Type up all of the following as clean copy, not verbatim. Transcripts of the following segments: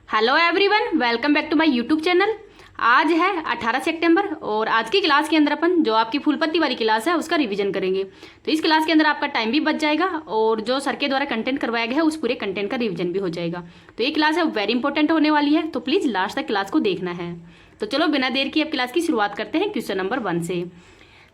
Hello everyone, welcome back to my YouTube channel. आज है 18 सितंबर और आज की क्लास के अंदर अपन जो आपकी फुल पत्ती वाली क्लास है उसका रिवीजन करेंगे। तो इस क्लास के अंदर आपका टाइम भी बच जाएगा और जो सर के द्वारा कंटेंट करवाया गया है उस पूरे कंटेंट का रिवीजन भी हो जाएगा। तो ये क्लास है वेरी इंपॉर्टेंट होने वाली है, तो प्लीज़ लास्ट तक क्लास को देखना है। तो चलो बिना देर की अब क्लास की शुरुआत करते हैं क्वेश्चन नंबर 1 से।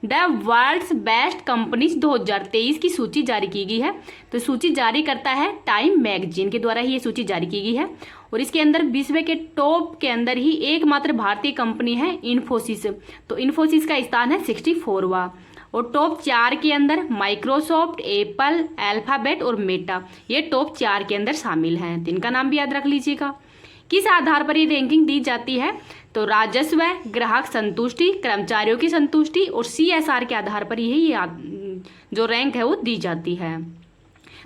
द वर्ल्ड्स बेस्ट कंपनीज 2023 की सूची जारी की गई है। तो सूची जारी करता है टाइम मैगजीन के द्वारा ही ये सूची जारी की गई है और इसके अंदर 20वें के टॉप के अंदर ही एकमात्र भारतीय कंपनी है इन्फोसिस। तो इन्फोसिस का स्थान है 64वां और टॉप 4 के अंदर माइक्रोसॉफ्ट, एप्पल, अल्फाबेट और मेटा ये टॉप 4 के अंदर शामिल हैं। तो इनका नाम भी याद रख लीजिएगा। किस आधार पर ये रैंकिंग दी जाती है? तो राजस्व, ग्राहक संतुष्टि, कर्मचारियों की संतुष्टि और CSR के आधार पर यही जो रैंक है वो दी जाती है।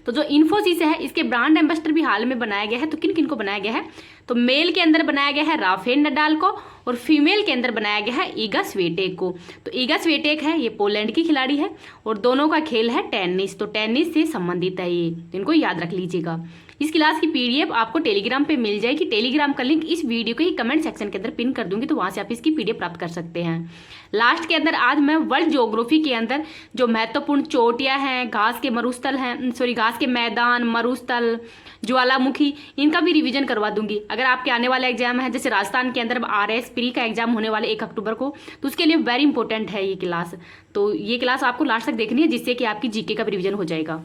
तो जो इन्फोसिस है इसके ब्रांड एम्बेसडर भी हाल में बनाया गया है। तो किन किन को बनाया गया है? तो मेल के अंदर बनाया गया है राफेल नडाल को और फीमेल के अंदर बनाया गया है ईगा स्वीटेक को। तो ईगा स्वीटेक है ये पोलैंड की खिलाड़ी है और दोनों का खेल है टेनिस। तो टेनिस से संबंधित है ये, तो इनको याद रख लीजिएगा। इस क्लास की PDF आपको टेलीग्राम पे मिल जाएगी। टेलीग्राम का लिंक इस वीडियो के ही कमेंट सेक्शन के अंदर पिन कर दूंगी, तो वहां से आप इसकी PDF प्राप्त कर सकते हैं। लास्ट के अंदर आज मैं वर्ल्ड ज्योग्राफी के अंदर जो महत्वपूर्ण चोटियां हैं, घास के मरुस्थल हैं, घास के मैदान, मरुस्थल, ज्वालामुखी, इनका भी रिवीजन करवा दूंगी। अगर आपके आने वाला एग्जाम है, जैसे राजस्थान के अंदर RS प्री का एग्जाम होने वाले 1 अक्टूबर को, तो उसके लिए वेरी इंपॉर्टेंट है ये क्लास। तो ये क्लास आपको लास्ट तक देखनी है जिससे कि आपकी जीके का भी रिवीजन हो जाएगा।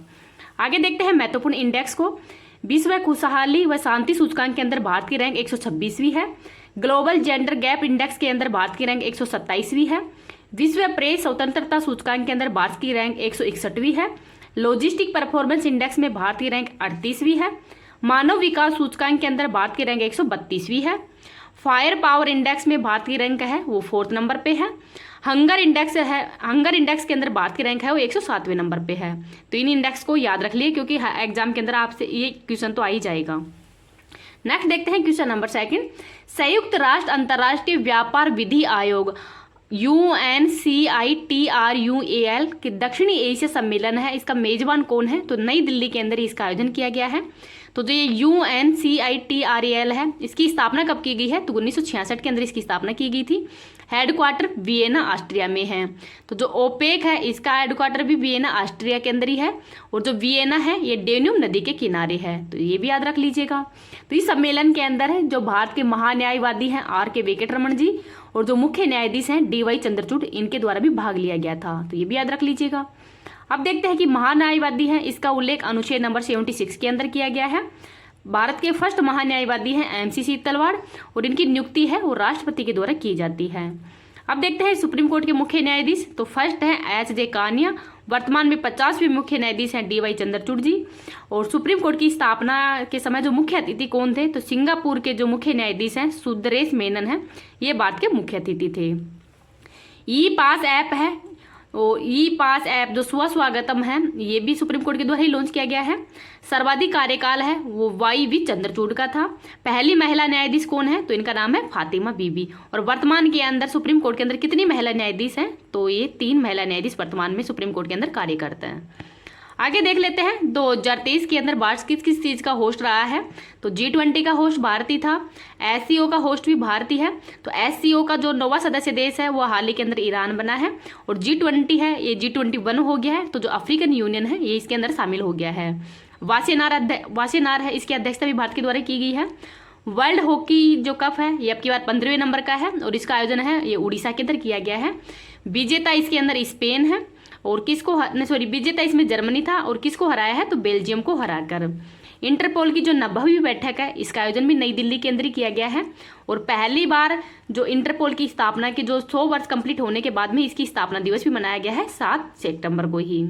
आगे देखते हैं महत्वपूर्ण इंडेक्स को। विश्व खुशहाली व शांति सूचकांक के अंदर भारत की रैंक 126वीं है। ग्लोबल जेंडर गैप इंडेक्स के अंदर भारत की रैंक 127वीं है। विश्व प्रेस स्वतंत्रता सूचकांक के अंदर भारत की रैंक 161वीं है। लॉजिस्टिक परफॉर्मेंस इंडेक्स में भारत की रैंक 38वीं है। मानव विकास सूचकांक के अंदर भारत की रैंक 132वीं है। फायर पावर इंडेक्स में भारत की रैंक है वो 4th नंबर पे है। हंगर इंडेक्स के अंदर भारत की रैंक है वो 107वें नंबर पे है। तो इन इंडेक्स को याद रख लिए क्योंकि एग्जाम के अंदर आपसे ये क्वेश्चन तो आ ही जाएगा। नेक्स्ट देखते हैं क्वेश्चन नंबर 2। संयुक्त राष्ट्र अंतर्राष्ट्रीय व्यापार विधि आयोग UNCITRUAL के दक्षिणी एशिया सम्मेलन है, इसका मेजबान कौन है? तो नई दिल्ली के अंदर इसका आयोजन किया गया है। तो जो ये UNCITRAL है इसकी स्थापना कब की गई है? तो 1966 के अंदर इसकी स्थापना की गई थी। हेडक्वार्टर वियना ऑस्ट्रिया में है। तो जो ओपेक है इसका हेडक्वार्टर भी वियना ऑस्ट्रिया के अंदर ही है और जो वियना है ये डेन्यूब नदी के किनारे है। तो ये भी याद रख लीजिएगा। तो इस सम्मेलन के अंदर है जो भारत के महान्यायवादी हैं RK वेंकटरमण जी और जो मुख्य न्यायाधीश हैं DY चंद्रचूड़, इनके द्वारा भी भाग लिया गया था। तो ये भी याद रख लीजिएगा। अब देखते हैं कि महान्यायवादी हैं, इसका उल्लेख अनुच्छेद नंबर 76 के अंदर किया गया है। भारत के फर्स्ट महान्यायवादी हैं MC सीतलवाड़ और इनकी नियुक्ति है वो राष्ट्रपति के द्वारा की जाती है। अब देखते हैं सुप्रीम कोर्ट के मुख्य न्यायाधीश। तो फर्स्ट है HJ कानिया, वर्तमान में 50वें मुख्य न्यायाधीश हैं DY चंद्रचूड़ जी। और सुप्रीम कोर्ट की स्थापना के समय जो मुख्य अतिथि कौन थे? तो सिंगापुर के जो मुख्य न्यायाधीश हैं सुंदरेश मेनन हैं, ये भारत के मुख्य अतिथि थे। ई पास ऐप है, ई पास ऐप जो स्वागतम है ये भी सुप्रीम कोर्ट के द्वारा ही लॉन्च किया गया है। सर्वाधिक कार्यकाल है वो YV चंद्रचूड़ का था। पहली महिला न्यायाधीश कौन है? तो इनका नाम है फातिमा बीबी। और वर्तमान के अंदर सुप्रीम कोर्ट के अंदर कितनी महिला न्यायाधीश हैं? तो ये 3 महिला न्यायाधीश वर्तमान में सुप्रीम कोर्ट के अंदर कार्य करते हैं। आगे देख लेते हैं 2023 के अंदर भारत किस किस चीज़ का होस्ट रहा है? तो G20 का होस्ट भारत ही था। SCO का होस्ट भी भारत ही है। तो SCO का जो 9वां सदस्य देश है वो हाल ही के अंदर ईरान बना है और G20 है ये G21 हो गया है। तो जो अफ्रीकन यूनियन है ये इसके अंदर शामिल हो गया है। वासेनार है, इसकी अध्यक्षता भी भारत के द्वारा की गई है। वर्ल्ड हॉकी जो कप है ये अब की बार 15वें नंबर का है और इसका आयोजन है ये उड़ीसा के अंदर किया गया है। विजेता इसके अंदर स्पेन है और विजेता इसमें जर्मनी था और किसको हराया है? तो बेल्जियम को हराकर। इंटरपोल की जो 90वीं बैठक है इसका आयोजन भी नई दिल्ली के अंदर ही किया गया है और पहली बार जो इंटरपोल की स्थापना की जो 100 वर्ष कंप्लीट होने के बाद में इसकी स्थापना दिवस भी मनाया गया है 7 सितंबर को ही।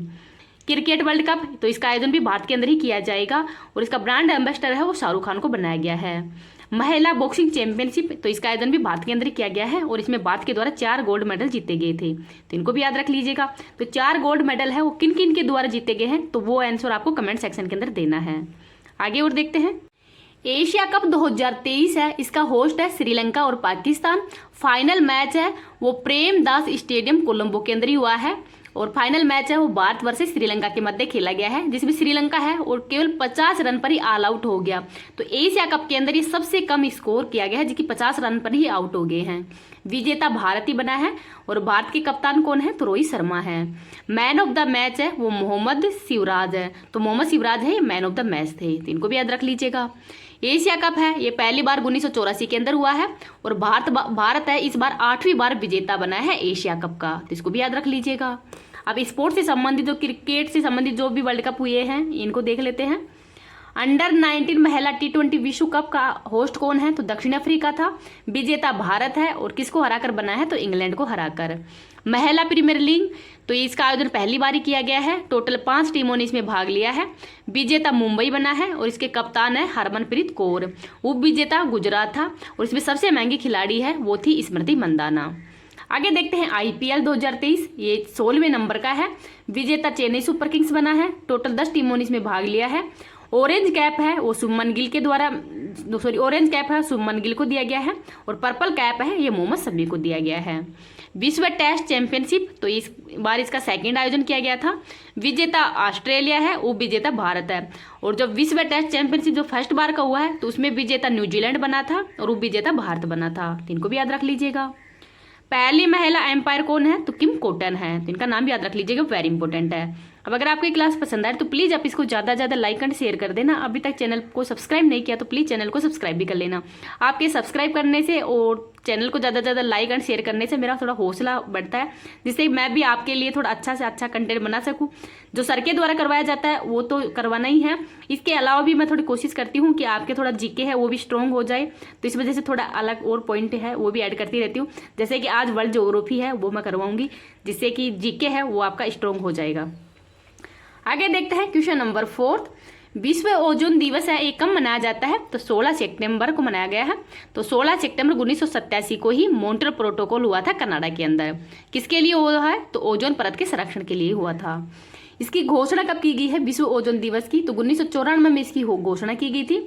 क्रिकेट वर्ल्ड कप तो इसका आयोजन भी भारत के अंदर ही किया जाएगा और इसका ब्रांड एम्बेसडर है वो शाहरुख खान को बनाया गया है। महिला बॉक्सिंग चैंपियनशिप तो इसका आयोजन भी भारत के अंदर ही किया गया है और इसमें भारत के द्वारा 4 गोल्ड मेडल जीते गए थे। तो इनको भी याद रख लीजिएगा। तो 4 गोल्ड मेडल है वो किन किन के द्वारा जीते गए हैं? तो वो आंसर आपको कमेंट सेक्शन के अंदर देना है। आगे और देखते हैं। एशिया कप 2023 है, इसका होस्ट है श्रीलंका और पाकिस्तान। फाइनल मैच है वो प्रेमदास स्टेडियम कोलंबो के अंदर ही हुआ है और फाइनल मैच है वो भारत वर्सेस श्रीलंका के मध्य खेला गया है, जिसमें श्रीलंका है और केवल 50 रन पर ही ऑल आउट हो गया। तो एशिया कप के अंदर ये सबसे कम स्कोर किया गया है, जिसकी 50 रन पर ही आउट हो गए हैं। विजेता भारत ही बना है और भारत के कप्तान कौन है? तो रोहित शर्मा है। मैन ऑफ द मैच है वो मोहम्मद सिराज है, तो मोहम्मद सिराज है मैन ऑफ द मैच थे, तो इनको भी याद रख लीजिएगा। एशिया कप है ये पहली बार 1984 के अंदर हुआ है और भारत है इस बार 8वीं बार विजेता बना है एशिया कप का, तो इसको भी याद रख लीजिएगा। अब स्पोर्ट्स से संबंधित जो क्रिकेट से संबंधित जो भी वर्ल्ड कप हुए हैं इनको देख लेते हैं। अंडर 19 महिला T20 विश्व कप का होस्ट कौन है? तो दक्षिण अफ्रीका था। विजेता भारत है और किसको हराकर बना है? तो इंग्लैंड को हराकर। महिला प्रीमियर लीग तो इसका आयोजन पहली बार ही किया गया है, टोटल 5 टीमों ने इसमें भाग लिया है। विजेता मुंबई बना है और इसके कप्तान है हरमनप्रीत कौर। उप विजेता गुजरात था और इसमें सबसे महंगी खिलाड़ी है वो थी स्मृति मंदाना। आगे देखते हैं IPL 2023, ये 16वें नंबर का है। विजेता चेन्नई सुपर किंग्स बना है, टोटल 10 टीमों ने इसमें भाग लिया है। ऑरेंज कैप है वो शुभमन गिल के द्वारा ऑरेंज कैप है शुभमन गिल को दिया गया है और पर्पल कैप है ये मोहम्मद शमी को दिया गया है। विश्व टेस्ट चैंपियनशिप तो इस बार इसका सेकंड आयोजन किया गया था। विजेता ऑस्ट्रेलिया है, उप विजेता भारत है। और जब विश्व टेस्ट चैंपियनशिप जो फर्स्ट बार का हुआ है तो उसमें विजेता न्यूजीलैंड बना था और उप विजेता भारत बना था, तो इनको भी याद रख लीजिएगा। पहली महिला एम्पायर कौन है? तो किम कोटन है, तो इनका नाम भी याद रख लीजिएगा, वेरी इंपॉर्टेंट है। अब अगर आपको क्लास पसंद आए तो प्लीज़ आप इसको ज़्यादा से ज़्यादा लाइक एंड शेयर कर देना। अभी तक चैनल को सब्सक्राइब नहीं किया तो प्लीज़ चैनल को सब्सक्राइब भी कर लेना। आपके सब्सक्राइब करने से और चैनल को ज़्यादा से ज़्यादा लाइक एंड शेयर करने से मेरा थोड़ा हौसला बढ़ता है, जिससे मैं भी आपके लिए थोड़ा अच्छा से अच्छा कंटेंट बना सकूं। जो सर के द्वारा करवाया जाता है वो तो करवाना ही है, इसके अलावा भी मैं थोड़ी कोशिश करती हूँ कि आपके थोड़ा जीके है वो भी स्ट्रॉन्ग हो जाए, तो इस वजह से थोड़ा अलग और पॉइंट है वो भी ऐड करती रहती हूँ। जैसे कि आज वर्ल्ड ज्योग्राफी है वो मैं करवाऊंगी, जिससे कि जीके है वो आपका स्ट्रॉन्ग हो जाएगा। आगे देखते हैं क्वेश्चन नंबर 4। विश्व ओजोन दिवस है ये कब मनाया जाता है? तो 16 सितंबर को मनाया गया है। तो 16 सितंबर 1987 को ही मॉन्ट्रियल प्रोटोकॉल हुआ था कनाडा के अंदर। किसके लिए हुआ है? तो ओजोन परत के संरक्षण के लिए हुआ था। इसकी घोषणा कब की गई है विश्व ओजोन दिवस की? तो 1994 में इसकी घोषणा की गई थी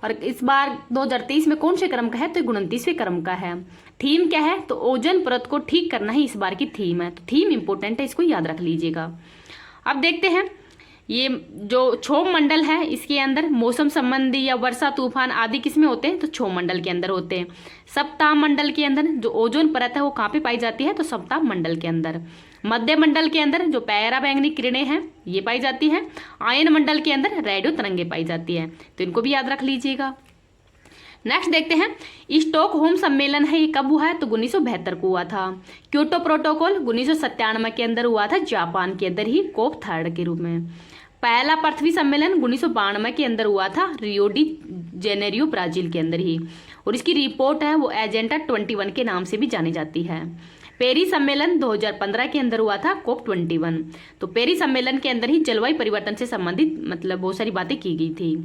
और इस बार 2023 में कौन से क्रम का है? तो 29वें क्रम का है। थीम क्या है? तो ओजोन परत को ठीक करना ही इस बार की थीम है, तो थीम इंपॉर्टेंट है, इसको याद रख लीजिएगा। अब देखते हैं ये जो क्षोभ मंडल है इसके अंदर मौसम संबंधी या वर्षा तूफान आदि किसमें होते हैं? तो क्षोभ मंडल के अंदर होते हैं। सप्ताह मंडल के अंदर जो ओजोन परत है वो कहाँ पे पाई जाती है? तो सप्ताह मंडल के अंदर। मध्य मंडल के अंदर जो पैरा बैंगनी किरणें हैं ये पाई जाती है। आयन मंडल के अंदर रेडियो तरंगे पाई जाती है, तो इनको भी याद रख लीजिएगा। नेक्स्ट देखते हैं स्टॉकहोम सम्मेलन है ये कब हुआ है? तो 1972 को हुआ था। क्योटो प्रोटोकॉल 1997 के अंदर हुआ था जापान के अंदर ही COP 3 के रूप में। पहला पृथ्वी सम्मेलन 1992 के अंदर हुआ था रियो डी जेनेरियो ब्राजील के अंदर ही, और इसकी रिपोर्ट है वो एजेंडा 21 के नाम से भी जानी जाती है। पेरिस सम्मेलन 2015 के अंदर हुआ था COP 21। तो पेरिस सम्मेलन के अंदर ही जलवायु परिवर्तन से संबंधित मतलब बहुत सारी बातें की गई थी।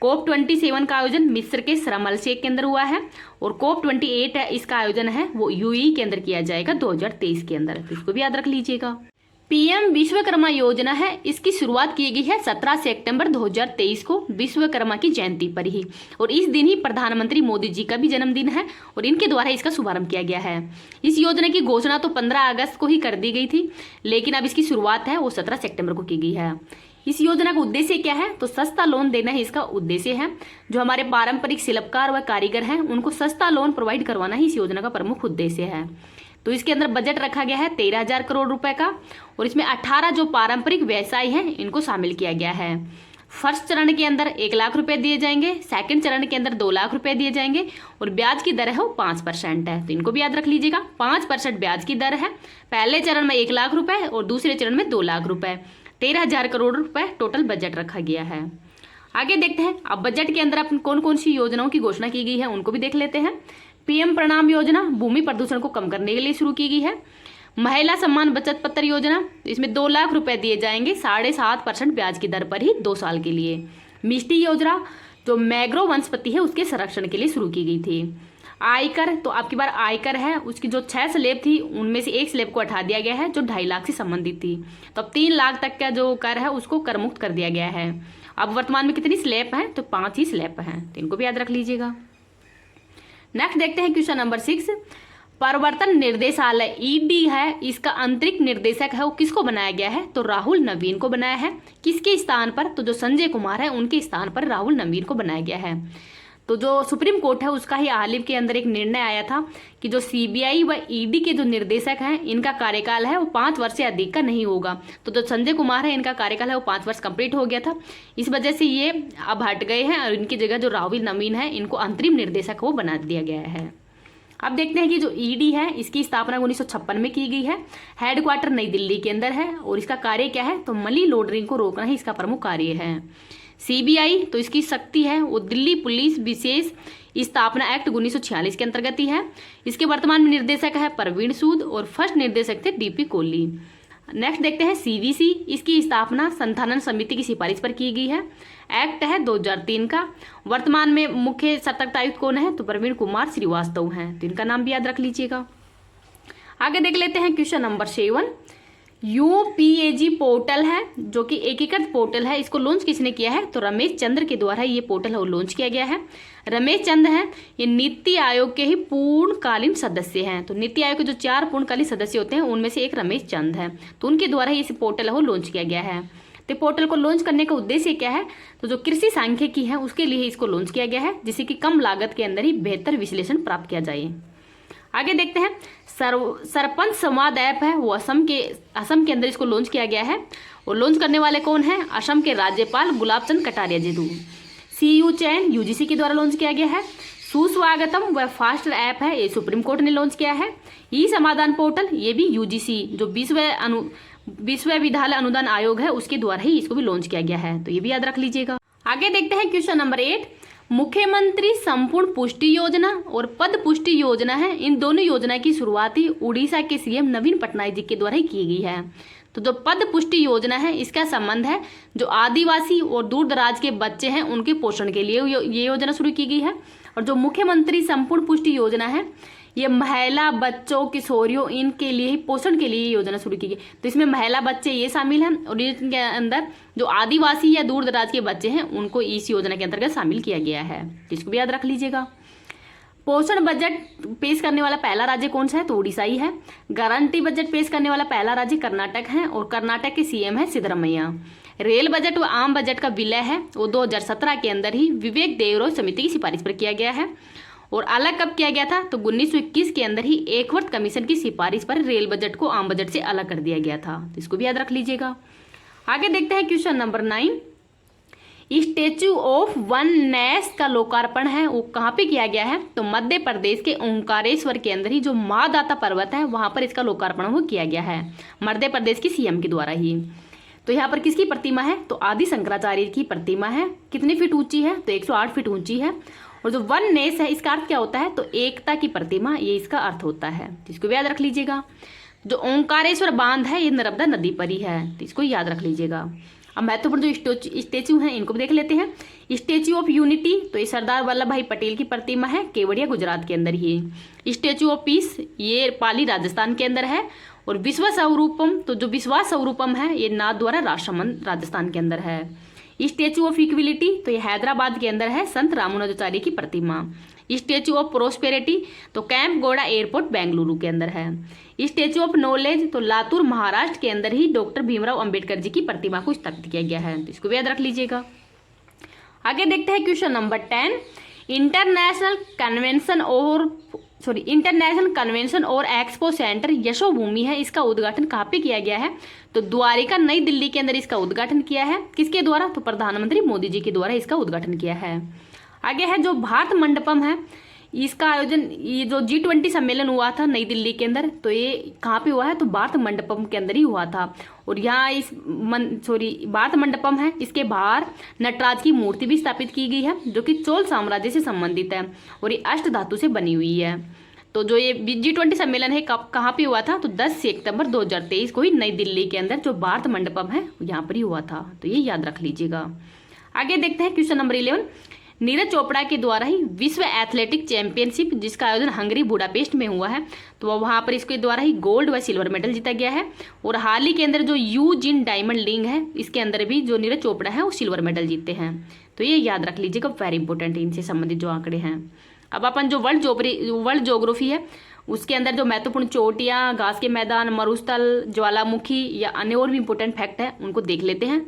COP 27 का आयोजन मिस्र के शर्म अल शेख के अंदर हुआ है और COP 28 है इसका आयोजन है वो UAE के अंदर किया जाएगा 2023 के अंदर, तो इसको भी याद रख लीजिएगा। PM विश्वकर्मा योजना है इसकी शुरुआत की गई है 17 सितंबर 2023 को विश्वकर्मा की जयंती पर ही, और इस दिन ही प्रधानमंत्री मोदी जी का भी जन्मदिन है और इनके द्वारा इसका शुभारंभ किया गया है। इस योजना की घोषणा तो 15 अगस्त को ही कर दी गई थी, लेकिन अब इसकी शुरुआत है वो 17 सितंबर को की गई है। इस योजना का उद्देश्य क्या है? तो सस्ता लोन देना ही इसका उद्देश्य है। जो हमारे पारंपरिक शिल्पकार व कारीगर हैं उनको सस्ता लोन प्रोवाइड करवाना ही इस योजना का प्रमुख उद्देश्य है। तो इसके अंदर बजट रखा गया है 13,000 करोड़ रुपए का और इसमें 18 जो पारंपरिक व्यवसाय हैं इनको शामिल किया गया है। फर्स्ट चरण के अंदर 1 लाख रुपए दिए जाएंगे, सेकंड चरण के अंदर 2 लाख रुपए दिए जाएंगे और ब्याज की दर है वो 5% है, तो इनको भी याद रख लीजिएगा। 5% ब्याज की दर है। पहले चरण में 1 लाख रुपए और दूसरे चरण में 2 लाख रुपए। 13,000 करोड़ रुपए टोटल बजट रखा गया है। आगे देखते हैं अब बजट के अंदर अपन कौन कौन सी योजनाओं की घोषणा की गई है उनको भी देख लेते हैं। PM प्रणाम योजना भूमि प्रदूषण को कम करने के लिए शुरू की गई है। महिला सम्मान बचत पत्र योजना, इसमें 2 लाख रुपए दिए जाएंगे 7.5% ब्याज की दर पर ही 2 साल के लिए। मिष्टी योजना जो मैग्रो वनस्पति है उसके संरक्षण के लिए शुरू की गई थी। आयकर तो आपकी बार आयकर है उसकी जो 6 स्लैब थी उनमें से एक स्लैब को हटा दिया गया है जो 2.5 लाख से संबंधित थी, तो अब 3 लाख तक का जो कर है उसको कर मुक्त कर दिया गया है। अब वर्तमान में कितनी स्लैब है? तो 5 ही स्लैब हैं, तो इनको भी याद रख लीजिएगा। नेक्स्ट देखते हैं क्वेश्चन नंबर 6। प्रवर्तन निर्देशालय ईडी है, इसका आंतरिक निर्देशक है वो किसको बनाया गया है? तो राहुल नवीन को बनाया है। किसके स्थान पर? तो जो संजय कुमार है उनके स्थान पर राहुल नवीन को बनाया गया है। तो जो सुप्रीम कोर्ट है उसका ही हाल ही के अंदर एक निर्णय आया था कि जो सीबीआई व ईडी के जो निर्देशक हैं इनका कार्यकाल है वो 5 वर्ष से अधिक का नहीं होगा। तो जो संजय कुमार है इनका कार्यकाल है वो 5 वर्ष कंप्लीट हो गया था, इस वजह से ये अब हट गए हैं और इनकी जगह जो राहुल नवीन है इनको अंतरिम निर्देशक वो बना दिया गया है। अब देखते हैं कि जो ईडी है इसकी स्थापना 1956 में की गई है। हेडक्वार्टर नई दिल्ली के अंदर है और इसका कार्य क्या है? तो मनी लॉन्ड्रिंग को रोकना ही इसका प्रमुख कार्य है। सीबीआई तो इसकी शक्ति है वो दिल्ली पुलिस विशेष स्थापना एक्ट 1946 के अंतर्गत ही है। इसके वर्तमान में निर्देशक है परवीन सूद और फर्स्ट निर्देशक थे डीपी कोहली। नेक्स्ट देखते हैं सीवीसी, इसकी स्थापना संस्थानन समिति की सिफारिश पर की गई है। एक्ट है 2003 का। वर्तमान में मुख्य सतर्कता आयुक्त कौन है? तो प्रवीण कुमार श्रीवास्तव हैं, तो इनका नाम भी याद रख लीजिएगा। आगे देख लेते हैं क्वेश्चन नंबर 7। यूपीएजी पोर्टल है जो कि एकीकृत पोर्टल है, इसको लॉन्च किसने किया है? तो रमेश चंद्र के द्वारा ये पोर्टल है वो लॉन्च किया गया है। रमेश चंद्र है ये नीति आयोग के ही पूर्णकालीन सदस्य हैं। तो नीति आयोग के जो 4 पूर्णकालीन सदस्य होते हैं उनमें से एक रमेश चंद्र है, तो उनके द्वारा ये पोर्टल है वो लॉन्च किया गया है। तो पोर्टल को लॉन्च करने का उद्देश्य क्या है? तो जो कृषि सांख्यिकी है उसके लिए इसको लॉन्च किया गया है, जिससे कि कम लागत के अंदर ही बेहतर विश्लेषण प्राप्त किया जाए। आगे देखते हैं सरपंच संवाद ऐप है वो असम के अंदर इसको लॉन्च किया गया है और लॉन्च करने वाले कौन है? असम के राज्यपाल गुलाब चंद कटारिया जी। सीयू चैन यूजीसी के द्वारा लॉन्च किया गया है। सुस्वागतम व फास्ट ऐप है ये सुप्रीम कोर्ट ने लॉन्च किया है। ई समाधान पोर्टल ये भी यूजीसी जो विश्वविद्यालय अनुदान आयोग है उसके द्वारा ही इसको भी लॉन्च किया गया है, तो ये भी याद रख लीजिएगा। आगे देखते हैं क्वेश्चन नंबर 8। मुख्यमंत्री संपूर्ण पुष्टि योजना और पद पुष्टि योजना है, इन दोनों योजना की शुरुआत ही उड़ीसा के सीएम नवीन पटनायक जी के द्वारा ही की गई है। तो जो पद पुष्टि योजना है इसका संबंध है जो आदिवासी और दूर दराज के बच्चे हैं उनके पोषण के लिए ये योजना शुरू की गई है। और जो मुख्यमंत्री संपूर्ण पुष्टि योजना है ये महिला बच्चों किशोरियों इनके लिए ही पोषण के लिए योजना शुरू की गई। तो इसमें महिला बच्चे ये शामिल हैं और इसके अंदर जो आदिवासी या दूर दराज के बच्चे हैं उनको इस योजना के अंतर्गत शामिल किया गया है, इसको भी याद रख लीजिएगा। पोषण बजट पेश करने वाला पहला राज्य कौन सा है? तो उड़ीसा ही है। गारंटी बजट पेश करने वाला पहला राज्य कर्नाटक है और कर्नाटक के सीएम है सिद्धरमैया। रेल बजट व आम बजट का विलय है वो 2017 के अंदर ही विवेक देवरोय समिति की सिफारिश पर किया गया है। और अलग कब किया गया था? तो 1921 के अंदर ही एकवर्त कमीशन की सिफारिश पर रेल बजट को आम बजट से अलग कर दिया गया था, तो इसको भी याद रख लीजिएगा। आगे देखते हैं question number 9। Statue of oneness का लोकार्पण है वो कहाँ पे किया गया है? तो मध्य प्रदेश के ओंकारेश्वर के अंदर ही जो महादाता पर्वत है वहां पर इसका लोकार्पण वो किया गया है मध्य प्रदेश की सीएम के द्वारा ही। तो यहाँ पर किसकी प्रतिमा है? तो आदि शंकराचार्य की प्रतिमा है। कितने फीट ऊंची है? तो 108 फीट ऊंची है। और जो वन नेस है इसका अर्थ क्या होता है? तो एकता की प्रतिमा, ये इसका अर्थ होता है, जिसको भी याद रख लीजिएगा। जो ओंकारेश्वर बांध है ये नर्मदा नदी पर ही है, तो इसको याद रख लीजिएगा। अब महत्वपूर्ण जो स्टेच्यू हैं इनको भी देख लेते हैं। स्टेच्यू ऑफ यूनिटी तो ये सरदार वल्लभ भाई पटेल की प्रतिमा है, केवड़िया गुजरात के अंदर ही। स्टेच्यू ऑफ पीस ये पाली राजस्थान के अंदर है। और विश्व स्वरूपम तो जो विश्वास स्वरूपम है ये नाथद्वारा राजसमंद राजस्थान के अंदर है। स्टेच्यू ऑफ इक्विलिटी तो ये हैदराबाद के अंदर है, संत रामानुजाचार्य की प्रतिमा। स्टेच्यू ऑफ प्रोस्पेरिटी तो कैंप गौड़ा एयरपोर्ट बेंगलुरु के अंदर है। स्टेच्यू ऑफ नॉलेज तो लातूर महाराष्ट्र के अंदर ही डॉक्टर भीमराव अंबेडकर जी की प्रतिमा को स्थापित किया गया है, तो इसको भी याद रख लीजिएगा। आगे देखते हैं क्वेश्चन नंबर 10। इंटरनेशनल कन्वेंशन और एक्सपो सेंटर यशोभूमि है, इसका उद्घाटन कहाँ पे किया गया है? तो द्वारिका नई दिल्ली के अंदर इसका उद्घाटन किया है। किसके द्वारा? तो प्रधानमंत्री मोदी जी के द्वारा इसका उद्घाटन किया है। आगे है जो भारत मंडपम है, इसका आयोजन ये जो G20 सम्मेलन हुआ था नई दिल्ली के अंदर, तो ये कहाँ पे हुआ है? तो भारत मंडपम के अंदर ही हुआ था। और यहाँ भारत मंडपम है, इसके बाहर नटराज की मूर्ति भी स्थापित की गई है जो कि चोल साम्राज्य से संबंधित है और ये अष्ट धातु से बनी हुई है। तो जो ये G20 सम्मेलन है कहाँ पे हुआ था? तो 10 सितंबर 2023 को ही नई दिल्ली के अंदर जो भारत मंडपम है यहाँ पर ही हुआ था, तो ये याद रख लीजिएगा। आगे देखते हैं क्वेश्चन नंबर 11। नीरज चोपड़ा के द्वारा ही विश्व एथलेटिक चैंपियनशिप जिसका आयोजन हंगरी बुडापेस्ट में हुआ है, तो वहाँ पर इसके द्वारा ही गोल्ड व सिल्वर मेडल जीता गया है। और हाल ही के अंदर जो यूजिन डायमंड लीग है इसके अंदर भी जो नीरज चोपड़ा है वो सिल्वर मेडल जीते हैं, तो ये याद रख लीजिएगा, वेरी इंपॉर्टेंट इनसे संबंधित जो आंकड़े हैं। अब अपन जो वर्ल्ड ज्योग्राफी है उसके अंदर जो महत्वपूर्ण चोटियाँ, घास के मैदान, मरुस्थल, ज्वालामुखी या अन्य और भी इंपॉर्टेंट फैक्ट है उनको देख लेते हैं।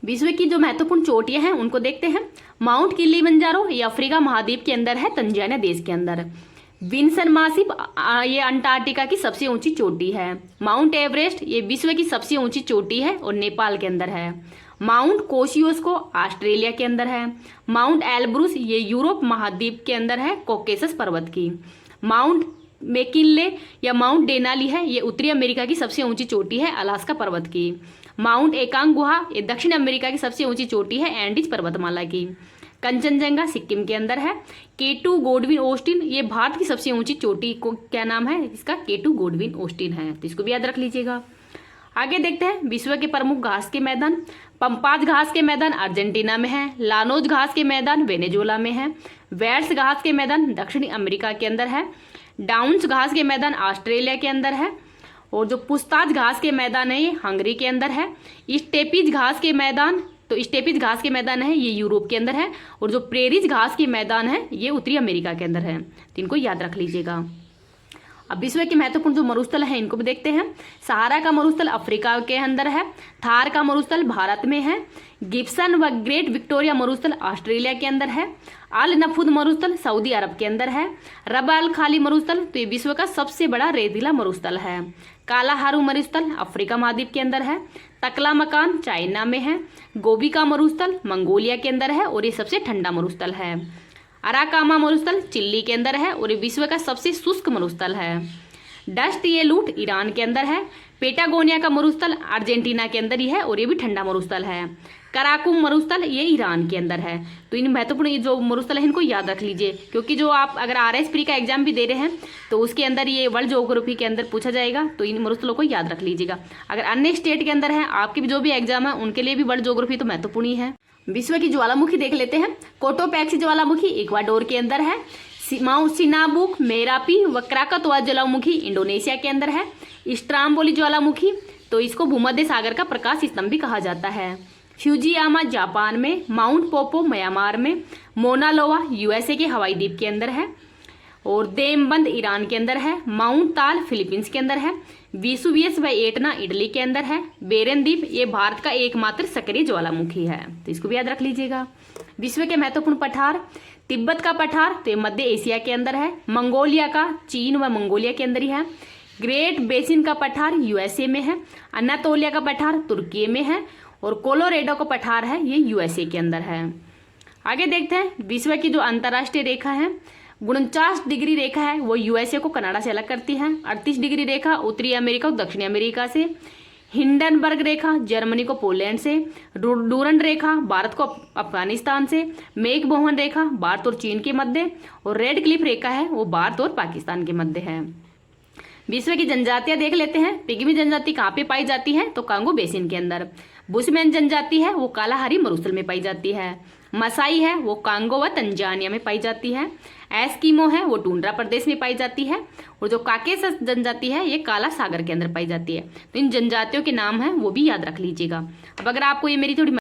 विश्व की जो महत्वपूर्ण चोटियां हैं उनको देखते हैं। माउंट किलिमंजारो ये अफ्रीका महाद्वीप के अंदर है, तंजानिया देश के अंदर। विंसन मासिप ये अंटार्कटिका की सबसे ऊंची चोटी है। माउंट एवरेस्ट ये विश्व की सबसे ऊंची चोटी है और नेपाल के अंदर है। माउंट कोशियोस्को ऑस्ट्रेलिया के अंदर है। माउंट एल्ब्रूस ये यूरोप महाद्वीप के अंदर है, कॉकेसस पर्वत की। माउंट मैकिनले या माउंट डेनाली है ये उत्तरी अमेरिका की सबसे ऊंची चोटी है, अलास्का पर्वत की। माउंट एकांग गुहा ये दक्षिण अमेरिका की सबसे ऊंची चोटी है, एंडीज पर्वतमाला की। कंचनजंगा सिक्किम के अंदर है। केटू गोडविन ऑस्टिन ये भारत की सबसे ऊंची चोटी को क्या नाम है इसका, केटू गोडविन ऑस्टिन है, तो इसको भी याद रख लीजिएगा। आगे देखते हैं विश्व के प्रमुख घास के मैदान। पंपाज घास के मैदान अर्जेंटीना में है। लानोज घास के मैदान वेनेजुएला में है। वेल्स घास के मैदान दक्षिणी अमेरिका के अंदर है। डाउन्स घास के मैदान ऑस्ट्रेलिया के अंदर है। और जो पुस्ताज घास के मैदान है ये हंगरी के अंदर है। स्टेपीज घास के मैदान, तो स्टेपीज घास के मैदान है ये यूरोप के अंदर है। और जो प्रेरीज घास के मैदान है ये उत्तरी अमेरिका के अंदर है, तो इनको याद रख लीजिएगा। अब विश्व के महत्वपूर्ण जो मरुस्थल है इनको भी देखते हैं। सहारा का मरुस्थल अफ्रीका के अंदर है। थार का मरुस्थल भारत में है। गिब्सन व ग्रेट विक्टोरिया मरुस्थल ऑस्ट्रेलिया के अंदर है। अल नफूद मरुस्थल सऊदी अरब के अंदर है। रब अल खाली मरुस्थल तो ये विश्व का सबसे बड़ा रेतीला मरुस्थल है। कालाहारू मरुस्थल अफ्रीका महाद्वीप के अंदर है। तकला मकान चाइना में है। गोबी का मरुस्थल मंगोलिया के अंदर है और ये सबसे ठंडा मरुस्थल है। अराकामा मरुस्थल चिली के अंदर है और ये विश्व का सबसे शुष्क मरुस्थल है। डस्ट ये लूट ईरान के अंदर है। पेटागोनिया का मरुस्थल अर्जेंटीना के अंदर ही है और ये भी ठंडा मरुस्थल है। कराकुम मरुस्थल ये ईरान के अंदर है। तो इन महत्वपूर्ण जो मरुस्थल है इनको याद रख लीजिए, क्योंकि जो आप अगर RSP का एग्जाम भी दे रहे हैं तो उसके अंदर ये वर्ल्ड ज्योग्राफी के अंदर पूछा जाएगा, तो इन मरुस्थलों को याद रख लीजिएगा। अगर अन्य स्टेट के अंदर है आपके भी जो भी एग्जाम है उनके लिए भी वर्ल्ड ज्योग्राफी तो महत्वपूर्ण ही है। विश्व की ज्वालामुखी देख लेते हैं। कोटोपैक्सी ज्वालामुखी इक्वाडोर के अंदर है। माउंट सिनाबुक, मेरापी व क्राकातोआ ज्वालामुखी इंडोनेशिया के अंदर है। स्ट्राम्बोली ज्वालामुखी तो इसको भूमध्य सागर का प्रकाश स्तंभ भी कहा जाता है। फ्यूजियामा जापान में। माउंट पोपो म्यांमार में। मोनालोवा USA के हवाई द्वीप के अंदर है। और देमबंद ईरान के अंदर है। माउंट ताल फिलीपींस के अंदर है। विसुवियस व एटना इटली के अंदर है। बेरेन द्वीप ये भारत का एकमात्र सक्रिय ज्वालामुखी है, तो इसको भी याद रख लीजिएगा। विश्व के महत्वपूर्ण पठार। तिब्बत का पठार तो ये मध्य एशिया के अंदर है। मंगोलिया का चीन व मंगोलिया के अंदर ही है। ग्रेट बेसिन का पठार USA में है। अनातोलिया का पठार तुर्की में है। और कोलोरेडो का पठार है ये USA के अंदर है। आगे देखते हैं विश्व की जो अंतर्राष्ट्रीय रेखा है 49 डिग्री रेखा है वो USA को कनाडा से अलग करती है। 38 डिग्री रेखा उत्तरी अमेरिका और दक्षिणी अमेरिका से। हिंडनबर्ग रेखा जर्मनी को पोलैंड से। डूरन रेखा भारत को अफगानिस्तान से। मेकमोहन रेखा भारत और चीन के मध्य। और रेड क्लिफ रेखा है वो भारत और पाकिस्तान के मध्य है। विश्व की जनजातियां देख लेते हैं। पिग्मी जनजाति कहाँ पे पाई जाती है, तो कांगो बेसिन के अंदर। बुशमैन जनजाति है वो कालाहारी मरुस्थल में पाई जाती है। मसाई है वो कांगो व तंजानिया में पाई जाती है। एस्किमो है वो टुंड्रा प्रदेश में पाई जाती है। और जो काकेशस जनजाति है ये काला सागर के अंदर पाई जाती है। तो इन जनजातियों के नाम हैं वो भी याद रख लीजिएगा। अब अगर आपको ये मेरी थोड़ी